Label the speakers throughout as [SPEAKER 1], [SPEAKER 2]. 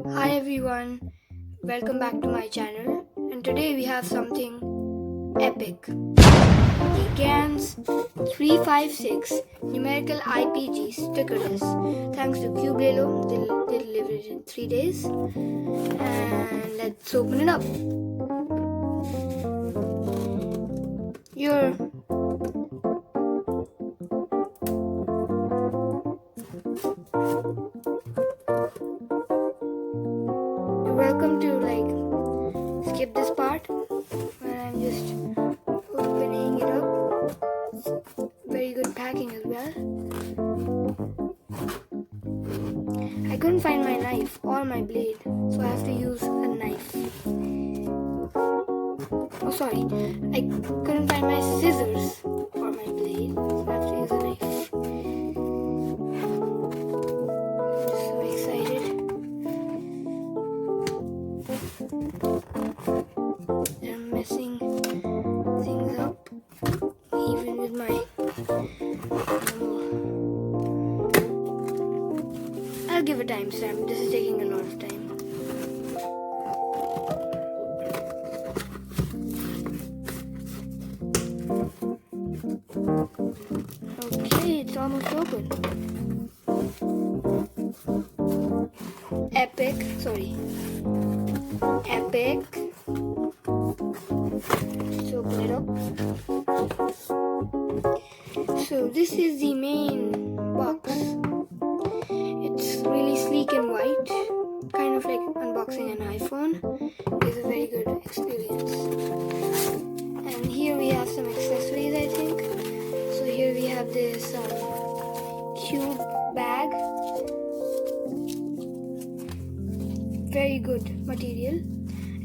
[SPEAKER 1] Hi everyone, welcome back to my channel, and today we have something epic. The GAN's 356 numerical IPG sticker list. Thanks to cubelelo, they delivered it in 3 days. And let's open it up. You're welcome to skip this part where I'm just opening it up. Very good packing as well. I couldn't find my knife or my blade, so I have to use a knife. Oh sorry, I couldn't find my scissors or my blade, so I have to use a knife. I'm so excited. They're messing things up, even with my I'll give a timestamp. This is taking a lot of time. Okay, it's almost open. Epic. Let's open it up. So this is the main box. It's really sleek and white, kind of like unboxing an iPhone. It's a very good experience. And here we have some accessories, I think. So here we have this cube bag. Very good material.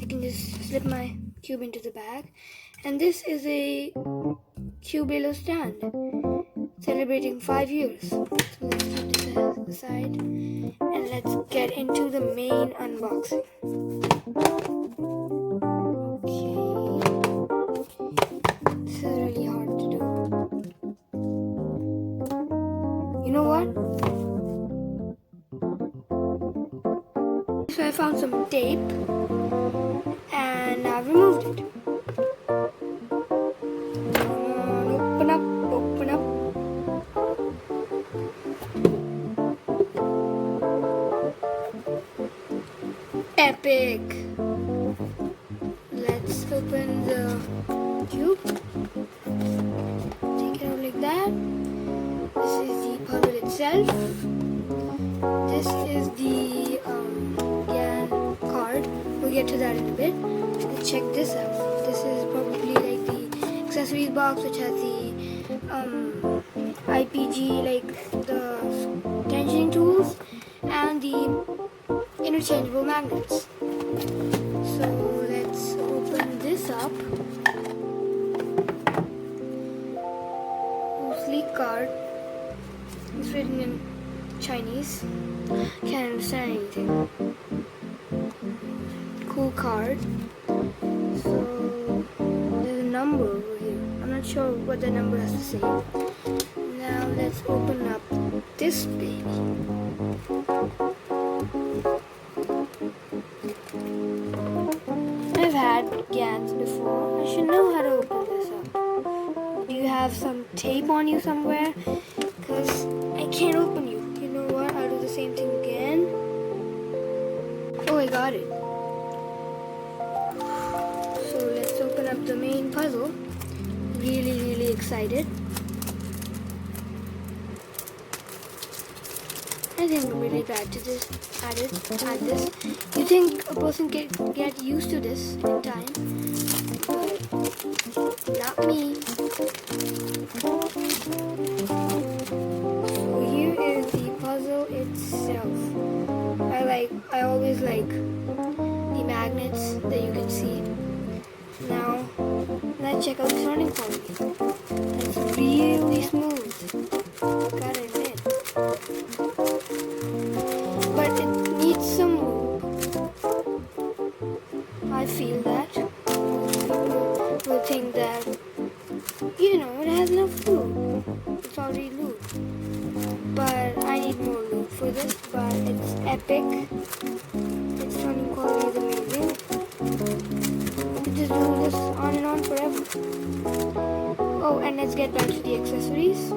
[SPEAKER 1] I can just slip my cube into the bag. And this is a cubelelo stand celebrating 5 years. So let's put this aside and let's get into the main unboxing. Okay, this is really hard to do. You know what? So I found some tape and I've removed it. Open up. Epic. Let's open the cube. Take it out like that. This is the puzzle itself. This is the GAN card. We'll get to that in a bit. Let's check this out. This is probably like the accessories box, which has the IPG, like the tensioning tools, and the interchangeable magnets. So let's open this up. Sleek card. It's written in Chinese. Can't understand anything. Cool card. So there's a number over here. I'm not sure what the number has to say. Now let's open up this baby. I've had GANs before. I should know how to open this up. Do you have some tape on you somewhere? Because I can't open you. You know what? I'll do the same thing again. Oh, I got it. So let's open up the main puzzle. Really excited. I think I'm really bad to this. At this. You think a person can get used to this in time? But not me. So here is the puzzle itself. I always like the magnets that you can see. Now let's check out the starting point. It's really smooth. Gotta admit. But it needs some lube. I feel that. People will think that, it has enough lube. It's already lube. But I need more lube for this, but it's epic. Oh, and let's get back to the accessories.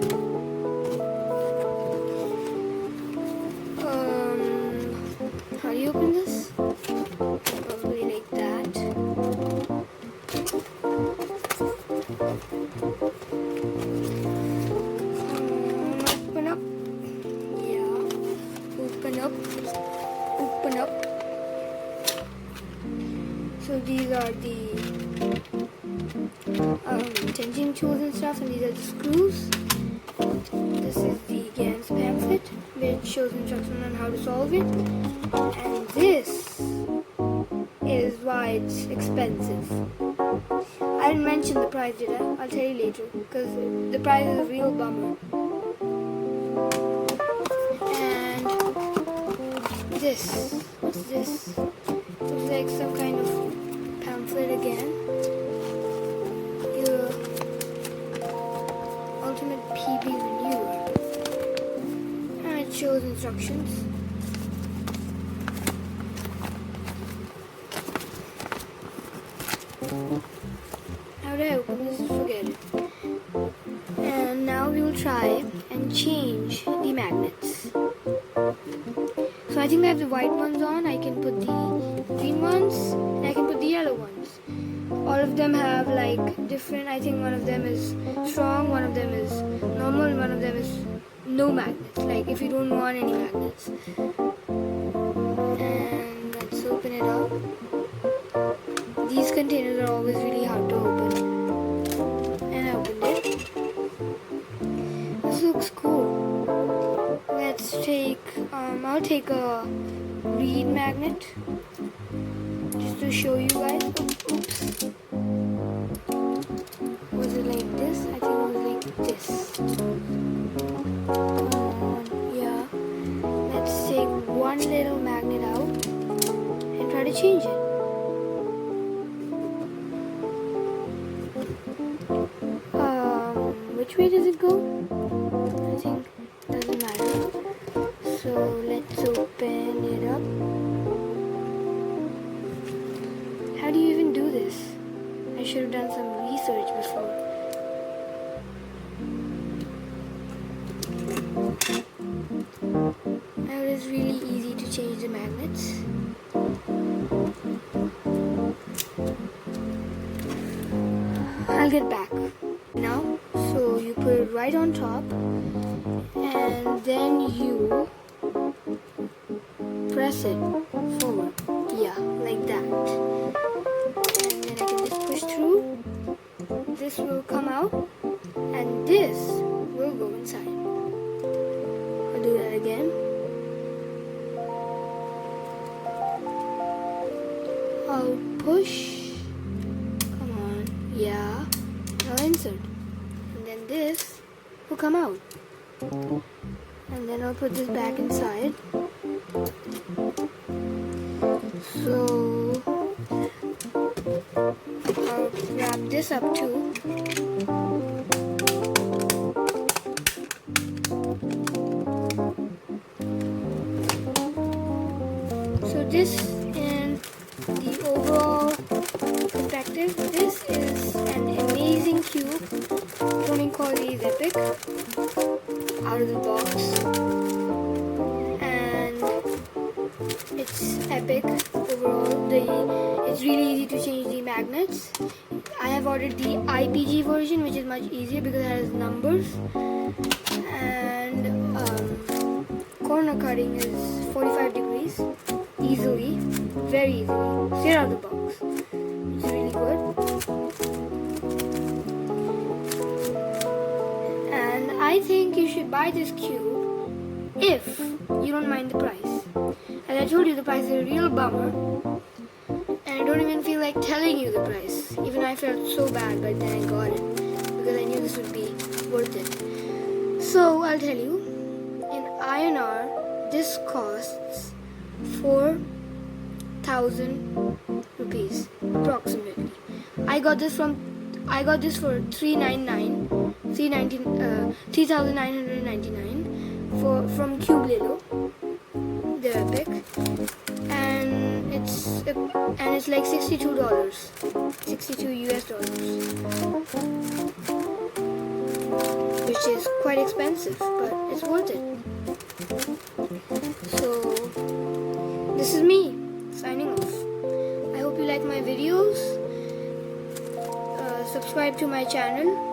[SPEAKER 1] How do you open this? Probably like that. Open up. Yeah. Open up. Open up. So these are the tension tools and stuff, and these are the screws. This is the GAN's pamphlet, which shows instructions on how to solve it. And this is why it's expensive. I didn't mention the price, did I? I'll tell you later, because the price is a real bummer. And this, what's this? Looks like some kind of pamphlet again. Your ultimate PB renewer. And it shows instructions. How do I open this? Forget it. And now we will try and change the magnets. So I think I have the white ones on. I can put the green ones and I can put the yellow ones. All of them have like different, I think one of them is strong, one of them is normal, and one of them is no magnets. Like if you don't want any magnets. And let's open it up. These containers are always really hard to open. And I opened it. This looks cool. Let's take, I'll take a reed magnet. Just to show you guys. Oops. Was it like this? I think it was like this. Yeah. Let's take one little magnet out and try to change it. Which way does it go? I think it doesn't matter. So let's open it up. How do you even do this? I should have done some research before. Now it is really easy to change the magnets. I'll get back now. So you put it right on top and then you press it forward. Yeah, like that. And then I can just push through. This will come out and this will go inside. I'll do that again. I'll push. Come on. Yeah. I'll insert. And then this will come out. And then I'll put this back inside. So I'll wrap this up too. So this in the overall perspective, this is an amazing cube. Don't call these epic out of the box. And it's epic overall. It's really easy to change the magnets. I have ordered the IPG version, which is much easier because it has numbers. And corner cutting is 45 degrees easily, very easily, straight out of the box. It's really good. And I think you should buy this cube if you don't mind the price. As I told you, the price is a real bummer, and I don't even feel like telling you the price. Even I felt so bad, but then I got it because I knew this would be worth it. So I'll tell you, in INR, this costs 4,000 rupees approximately. I got this for 3,999 from Cubelelo. They're epic, and it's like $62 US dollars. which is quite expensive, but it's worth it. So this is me signing off. I hope you like my videos. Subscribe to my channel.